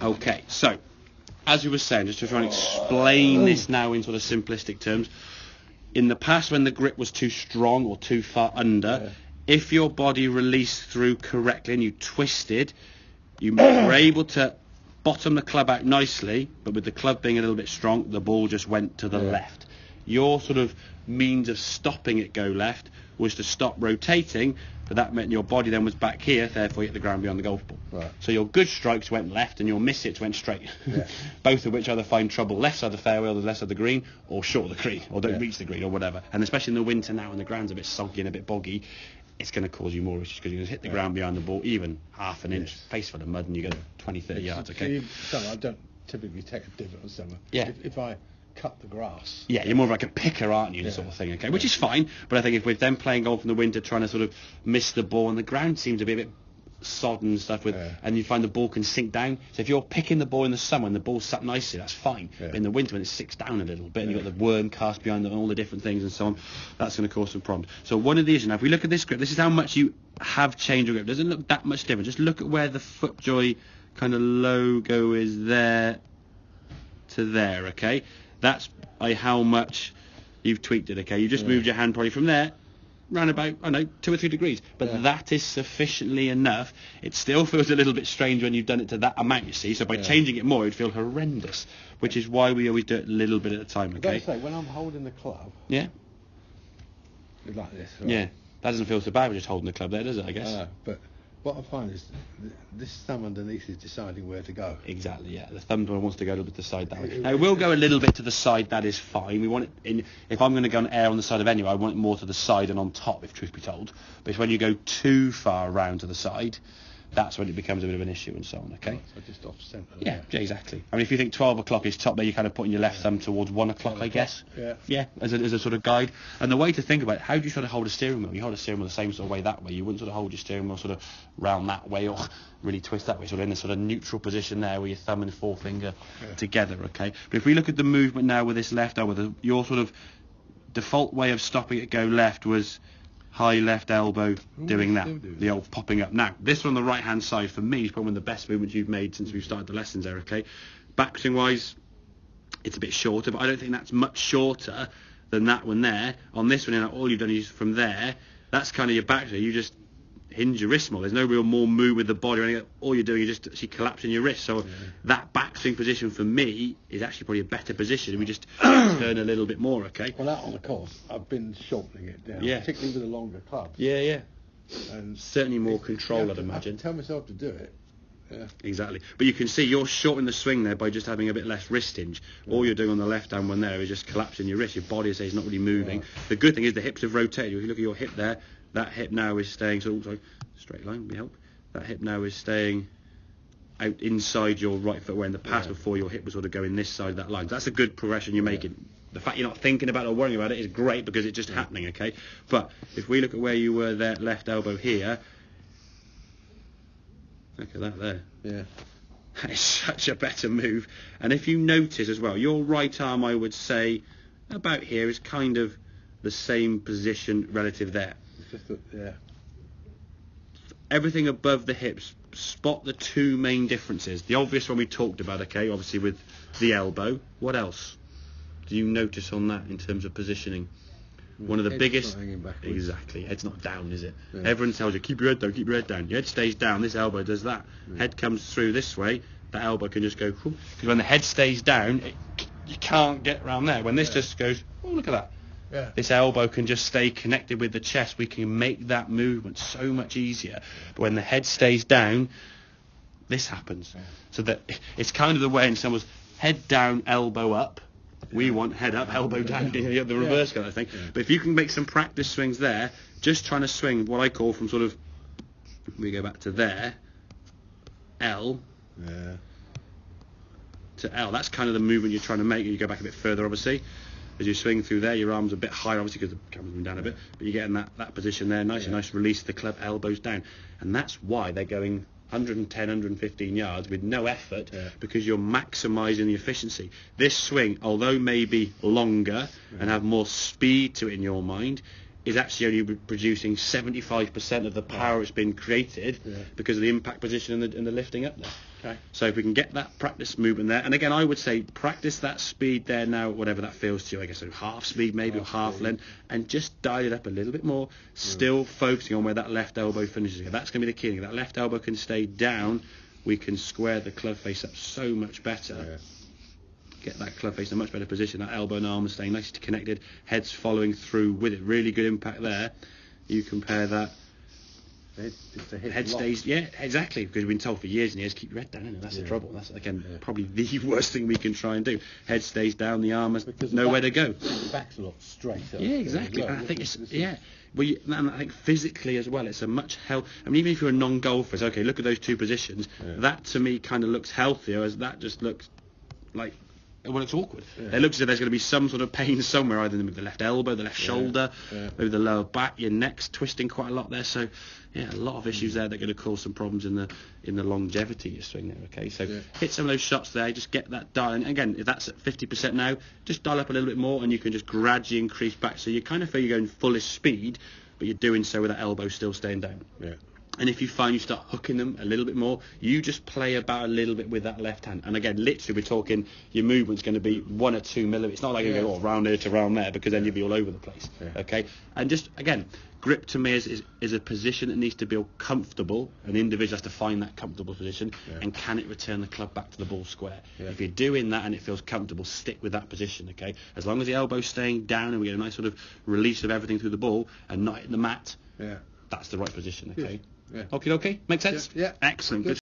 Okay, so as we were saying, just to try and explain this now in sort of simplistic terms, in the past when the grip was too strong or too far under, if your body released through correctly and you twisted, you were able to bottom the club out nicely, but with the club being a little bit strong, the ball just went to the left. Your sort of means of stopping it go left was to stop rotating, but that meant your body then was back here, therefore you hit the ground beyond the golf ball. Right. So your good strikes went left and your miss hits went straight. Both of which either find trouble left side of the fairway or the left side of the green, or short of the green, or don't reach the green, or whatever. And especially in the winter now when the ground's a bit soggy and a bit boggy, it's going to cause you more issues because you're going to hit the ground behind the ball even half an inch, face full of mud, and you go 20, 30 yards, okay? I don't typically take a divot on summer. Yeah. If I cut the grass. Yeah, you're more like a picker, aren't you, sort of thing, okay? Which is fine, but I think if we're then playing golf in the winter, trying to sort of miss the ball, and the ground seems to be a bit sodden and stuff, and you find the ball can sink down. So if you're picking the ball in the summer and the ball's sat nicely, that's fine. But in the winter when it sinks down a little bit and you've got the worm cast behind it and all the different things and so on, that's going to cause some problems. So one of the issues, now if we look at this grip, this is how much you have changed your grip. It doesn't look that much different. Just look at where the FootJoy kind of logo is there to there, okay? That's how much you've tweaked it, okay? You just moved your hand probably from there round about, I don't know, 2 or 3 degrees. But that is sufficiently enough. It still feels a little bit strange when you've done it to that amount, you see. So by changing it more, it would feel horrendous, which is why we always do it a little bit at a time, okay? I've got to say, when I'm holding the club... Yeah? It's like this. Right? Yeah. That doesn't feel so bad with just holding the club there, does it, I guess? But what I find is this thumb underneath is deciding where to go. Exactly, yeah. The thumb wants to go a little bit to the side that way. Now, it will go a little bit to the side, that is fine. We want it in. If I'm going to go and air on the side of anywhere, I want it more to the side and on top, if truth be told. But it's when you go too far around to the side, that's when it becomes a bit of an issue and so on, okay? So just off centre. Yeah, exactly. I mean, if you think 12 o'clock is top there, you're kind of putting your left thumb towards 1 o'clock, I guess. Yeah, as a sort of guide. And the way to think about it, how do you sort of hold a steering wheel? You hold a steering wheel the same sort of way that way. You wouldn't sort of hold your steering wheel sort of round that way or really twist that way, sort of in a sort of neutral position there with your thumb and forefinger together, okay? But if we look at the movement now with this left elbow, your sort of default way of stopping it go left was high left elbow doing that, the old popping up. Now, this one on the right-hand side for me is probably one of the best movements you've made since we've started the lessons there, okay? Backswing-wise, it's a bit shorter, but I don't think that's much shorter than that one there. On this one, you know, all you've done is from there, that's kind of your backswing. You just hinge your wrist more. There's no real more move with the body or anything. All you're doing is just actually collapsing your wrist. So that backswing position for me is actually probably a better position. We just turn a little bit more, okay? Well, out on the course, I've been shortening it down, particularly with the longer clubs. Yeah. And certainly more control, I'd imagine. I tell myself to do it. Yeah. Exactly. But you can see you're shortening the swing there by just having a bit less wrist hinge. All you're doing on the left hand one there is just collapsing your wrist. Your body is not really moving. The good thing is the hips have rotated. If you look at your hip there, that hip now is staying, straight line, we help. That hip now is staying out inside your right foot, where in the past before your hip was sort of going this side of that line. So that's a good progression you're making. The fact you're not thinking about it or worrying about it is great because it's just happening, okay? But if we look at where you were there, left elbow here, look at that there. Yeah. That is such a better move. And if you notice as well, your right arm, I would say, about here is kind of the same position relative there. It's just Everything above the hips, spot the 2 main differences. The obvious one we talked about, okay, obviously with the elbow. What else do you notice on that in terms of positioning? One of the biggest... Exactly. Head's not down, is it? Yeah. Everyone tells you, keep your head down, keep your head down. Your head stays down, this elbow does that. Head comes through this way, that elbow can just go... Because when the head stays down, you can't get around there. When this just goes, oh, look at that. Yeah. This elbow can just stay connected with the chest. We can make that movement so much easier. But when the head stays down, this happens. So that it's kind of the way in someone's head down, elbow up. We want head up, elbow down, the reverse kind of thing. But if you can make some practice swings there, just trying to swing what I call from sort of, we go back to there, L to L. That's kind of the movement you're trying to make. You go back a bit further, obviously. As you swing through there, your arms a bit higher, obviously, because the camera's down a bit. But you get in that position there, nice release the club, elbows down. And that's why they're going 110, 115 yards with no effort, because you're maximising the efficiency. This swing, although maybe longer and have more speed to it in your mind, is actually only producing 75% of the power it's been created because of the impact position and the lifting up there. Okay. So if we can get that practice movement there, and again, I would say practice that speed there now, whatever that feels to you, I guess, so half speed maybe, or half length, and just dial it up a little bit more, still focusing on where that left elbow finishes. That's going to be the key thing. If that left elbow can stay down, we can square the club face up so much better. Get that club face in a much better position. That elbow and arm are staying nicely connected, head's following through with it. Really good impact there. You compare that. Head stays, yeah, exactly, because we've been told for years and years, keep your head down, and that's the trouble. That's, again, probably the worst thing we can try and do. Head stays down, the arm has nowhere to go. The back's a lot straighter. Yeah, exactly. Well. And I think and I think physically as well, it's a much I mean, even if you're a non-golfer, it's okay, look at those two positions. That, to me, kind of looks healthier, as that just looks like... Well, it's awkward. It looks as if there's going to be some sort of pain somewhere, either in the left elbow, the left shoulder, maybe the lower back, your neck's twisting quite a lot there. So, a lot of issues there that are going to cause some problems in the longevity of your swing there. Okay, so hit some of those shots there, just get that dial. And again, if that's at 50% now, just dial up a little bit more, and you can just gradually increase back. So you kind of feel you're going fullest speed, but you're doing so with that elbow still staying down. And if you find you start hooking them a little bit more, you just play about a little bit with that left hand. And again, literally, we're talking your movement's going to be 1 or 2 millimeters. It's not like you go round here to round there, because then you'll be all over the place. Okay, and just again, grip to me is a position that needs to be comfortable. An individual has to find that comfortable position, and can it return the club back to the ball square? If you're doing that and it feels comfortable, stick with that position. Okay, as long as the elbow's staying down and we get a nice sort of release of everything through the ball and not hitting the mat. That's the right position. Okay. Okay. Make sense? Yeah. Excellent. Good.